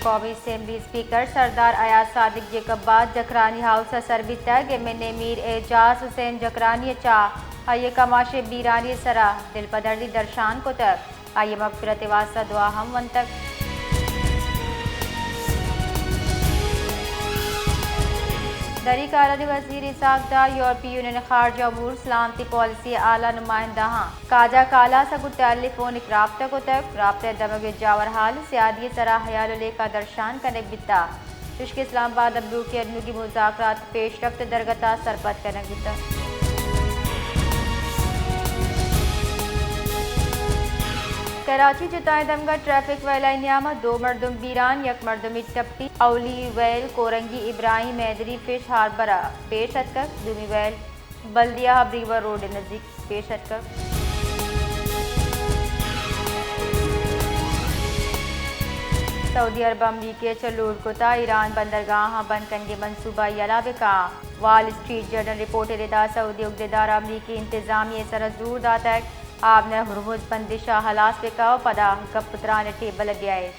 कौमी assembly speaker सरदार अयाज सादिक जे कब्बाद Jakrani house सरबितग MNA Mir Ejaz Hussain Jakrani चा आइए कमाशे बीरानी सरा दिल पदर्दी दर्शान को तक आइए मगफिरत वास्ता दुआ हम वन तक। दरी कारनी वजीर इसाकदार यूरोपीय यूनियन खारजा अमूर सलामती पॉलिसी आला नुमाइंदा काजा काला सगु टेलीफोनिक राब्ता को तक राब्ते दमगे जावर हाल सियादी सरा हयाल का दर्शान कनेक बिता तुश्क इस्लामाबाद अब्दू के अदनू की मुज़ाकरात पेशरफ्त दरगता सरपत कनेक बिता। कराची जुताए दमगा ट्रैफिक वैलाइन यामा दो मरदुम बीरान यक मरदुम टप्पी अवली वैल कोरंगी इब्राहिम मैदरी फिश हार्बरा पेश हतक दुमी वैल बल्दिया हब्रीवर रोड नज़दीक पेश हतक। सऊदी अरब अमरीके चलूर कोता ईरान बंदरगाह बंद कनगे मनसूबा यलाबिका वाल स्ट्रीट जर्नल रिपोर्ट रेदा सऊदी उगदेदार अमरीकी इंतजामी सर जोर दातक आपने हुरमुज बंदिशा हलास बेकाव पदा कपुत्रा ने टेबल गया है।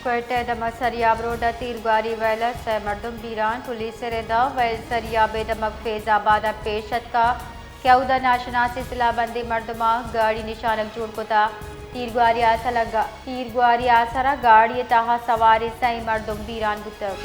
क्वेटे दमक सरियाब रोड तीरगारी वैल से मर्दुम बीरान पुलिस रेदा वैल सरियाब दमक फैजाबाद पेशत का क्याउदा नाशनासी सिलाबंदी मर्दमा गाड़ी निशानक जोड़ कोता तीरगारी आसरा गाड़ी ताहा सवारी सही मर्दुम बीरान बुतक।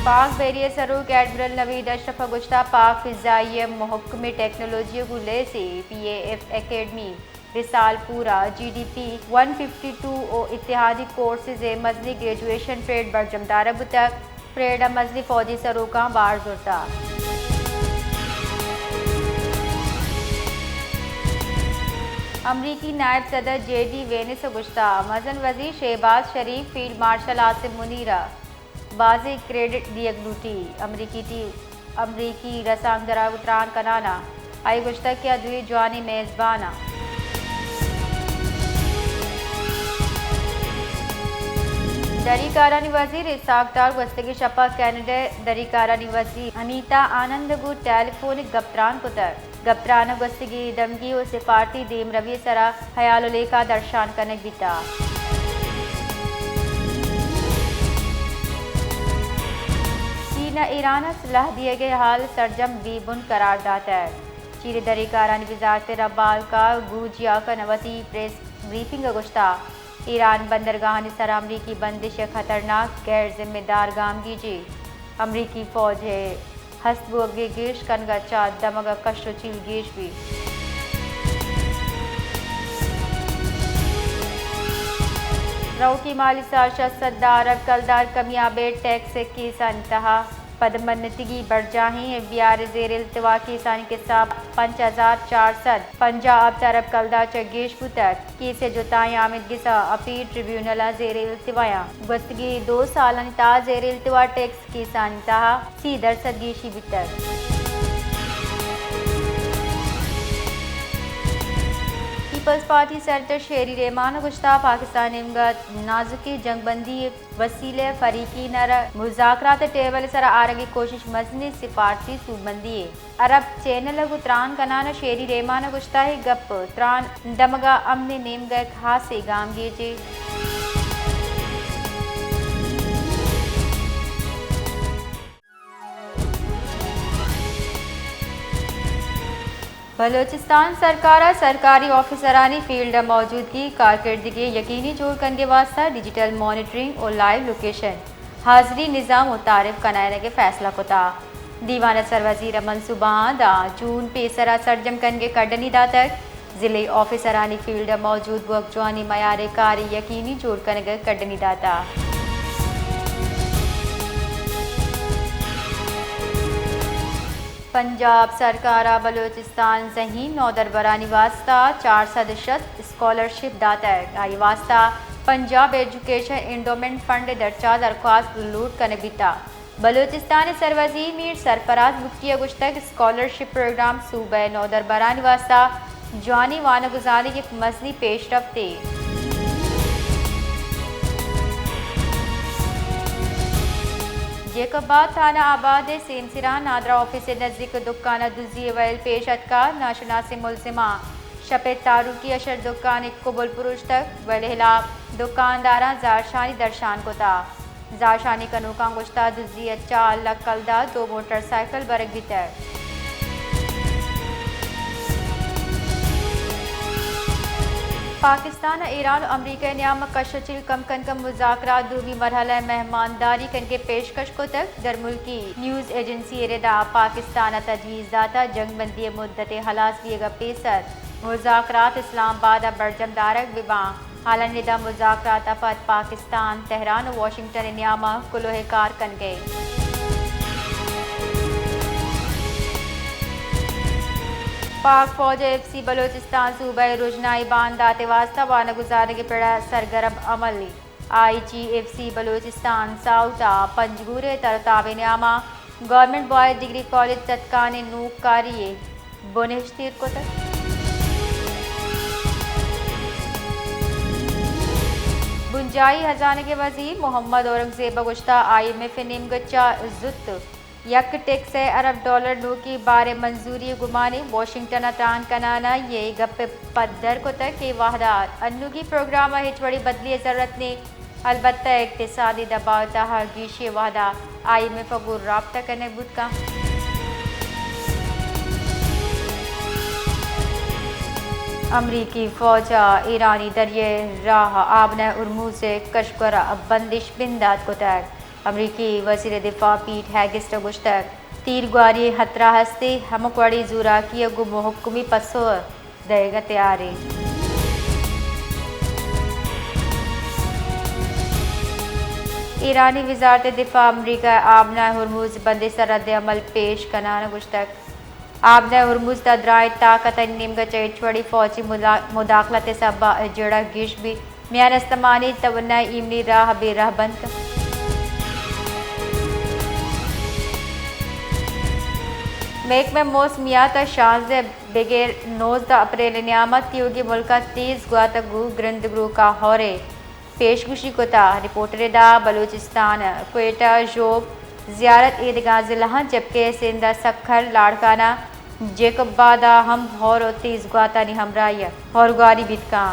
पाक बैरियर सरूक एडमिरल नवीद अशरफ गुश्ता पाक फिजाई महकमे टेक्नोलॉजी गुले से PAF एकेडमी रिसालपुरा GDP 152 और इत्तेहादी कोर्सेज मजनी ग्रेजुएशन परेड बरजमदार बुतक परेड मजनी फौजी सरूका बार जुड़ता। अमरीकी नायब सदर JD वेनिस गुश्ता मजन वजीर शहबाज शरीफ फील्ड मार्शल आसिम मुनीरा बाजी क्रेडिट दियक लूटी अमरीकी रसांग दरा उतरान कनाना आई गुश्ता के अदवी जवानी मेज़बाना। दरी कारानी वजीर इसाकदार वस्तगी शपा कैनेडा दरी कारानी वजीर अनीता आनंद गु टेलीफोनिक गप्तरान कुतर गप्तरान वस्तगी दमगी और सिफारती देम रवि सरा हयाल का दर्शान कनेक बिता। चीन ईरान सलाह दिए गए हाल सरजम बीबुन करार दाता है चीर दरी कारानी वजारत रबाल का गुजिया का नवती प्रेस ब्रीफिंग गुश्ता ईरान बंदरगाह निसर अमरीकी बंदिश खतरनाक गैर जिम्मेदार गामगी जी अमरीकी फौज है हस्तबु अगे गेश कनगा चा दमगा कशो चील गेश भी। रौकी माली साशा सद्दार अरब कलदार कमियाबे टैक्स की संतहा पदमन्नतिगी बरजाही बियार जेर इल्तवा की सानी के साथ 5400 पंजाब तरफ कलदा चगेश पुतक की से जुताई आमिद गिसा अपील ट्रिब्यूनल जेर इल्तवाया गस्तगी 2 साल ता जेर इल्तवा टैक्स की सानी तहा 30% गीशी बितर। पीपल्स पार्टी सेनेटर शेरी रहमान गुश्ता पाकिस्तान नाजुकी जंगबंदी वसीले फरीकी नर मुज़ाकरात टेबल सर आरगी कोशिश मजनी सिफारती सूबंदी अरब चैनल त्रान कनाना शेरी रहमान गुश्ता है गप त्रान दमगा अमने नेम गए खासे गाम गेजे। बलोचिस्तान सरकार सरकारी ऑफिसरानी फील्ड मौजूदगी कारकर्दगी यकीनी जोड़ करने वास्ता डिजिटल मॉनिटरिंग और लाइव लोकेशन हाजिरी निज़ाम मुतारिफ कराने के फैसला को था दीवान सरवजीर मनसूबा दा जून पेसरा सरजम करने कड़नी दा तक ज़िले ऑफिसरानी फील्ड मौजूद वकजवानी मयार कारी यकीनी जोड़ करने कड़नी दा था। पंजाब सरकार बलोचिस्तान जहीन नौदर बरानी वास्ता 400 स्कॉलरशिप दाता है आई वास्ता पंजाब एजुकेशन इंडोमेंट फंड दर्जा दरख्वास्त लूट करने बीता बलोचिस्तान सरवजीर मीर सरफराज मुफ्ती गुश्तक स्कॉलरशिप प्रोग्राम सूबे नौदर बरानी वास्ता जवानी वान गुजारी की मसली पेशरफ्त जेकबाद थाना आबाद सेमसिरा नादरा ऑफिस नज़दीक दुकान दुजी वैल पेश अदकार नाशनासी मुलजिमा शपे तारुकी अशर दुकान कबुल पुरुष तक वलहिला दुकानदारा जारशानी दर्शान को था जारशानी कनूका गुश्ता दुजी अच्छा अल्लाह कलदा 2 मोटरसाइकिल बरक भीतर पाकिस्तान ईरान और अमरीका न्याम कशचिल कम कन कम मुज़ाकरात दूमी मरहला मेहमानदारी कन के पेशकश को तक दरमुल्की न्यूज़ एजेंसी रेदा पाकिस्तान तजवीज़ दाता जंग बंदी मुद्दत हलास भी पेसर मुज़ाकरात इस्लामाबाद बरजम दारक विबा हालान निदा मुज़ाकरात अफत पाकिस्तान तेहरान और वाशिंगटन न्यामा कुलोह कार कन गए पाक फौज FC बलोचिस्तान सूबे रुजनाई बांध दाते वास्ता वाना गुजारने के पड़ा सरगर्म अमल IG FC बलोचिस्तान साउता पंजगूरे तरतावे न्यामा गवर्नमेंट बॉय डिग्री कॉलेज तत्काने नूक कारिये बुनिश्तीर को तक बुंजाई हजाने के वजीर मोहम्मद औरंगजेब गुश्ता IMF निमगच्चा जुत यक टैक्स अरब डॉलर नू की बारे मंजूरी गुमाने वाशिंगटन तान कनाना ये गप पद्दर को तक के वाहदात अन्नू की प्रोग्राम हिच बड़ी बदली ज़रूरत ने अलबत्ता इक्तिसादी दबाव तहा गीशी वाहदा IMF को राब्ता करने बुद का अमरीकी फौजा ईरानी दरिए राह आबना उर्मू से कशकरा बंदिश बिंदात को तक अमरीकी वज़ीर दिफा पीट हैगिस्ट गुश्तक तीरगुआरी हतरा हस्ते हमकवाड़ी जूरा की गुम हुक्मी पसो देगा तैयारी ईरानी वजारत दिफा अमरीका आबना हुरमुज बंदे सरद अमल पेश कनाना गुश्तक आबना हुरमुज तदराय ताकत निमग चैचवड़ी फौजी मुदाखलत सबा जड़ा गिश भी मियान इस्तमानी तवन्ना इमनी राह बेराह बंद मेक में मौसमियात शाज बगैर 9 अप्रैल नियामत योगी मुल्क तेज गुआतगु ग्रंदगु का हौरे पेशगुशी को था रिपोर्टर दा बलूचिस्तान क्वेटा जोब जियारत ईदगाह जिला जबकि सिंधा सखर लाड़काना जेकबादा हम हौर तेज गुआता नि हमराय हौर गुआरी बितका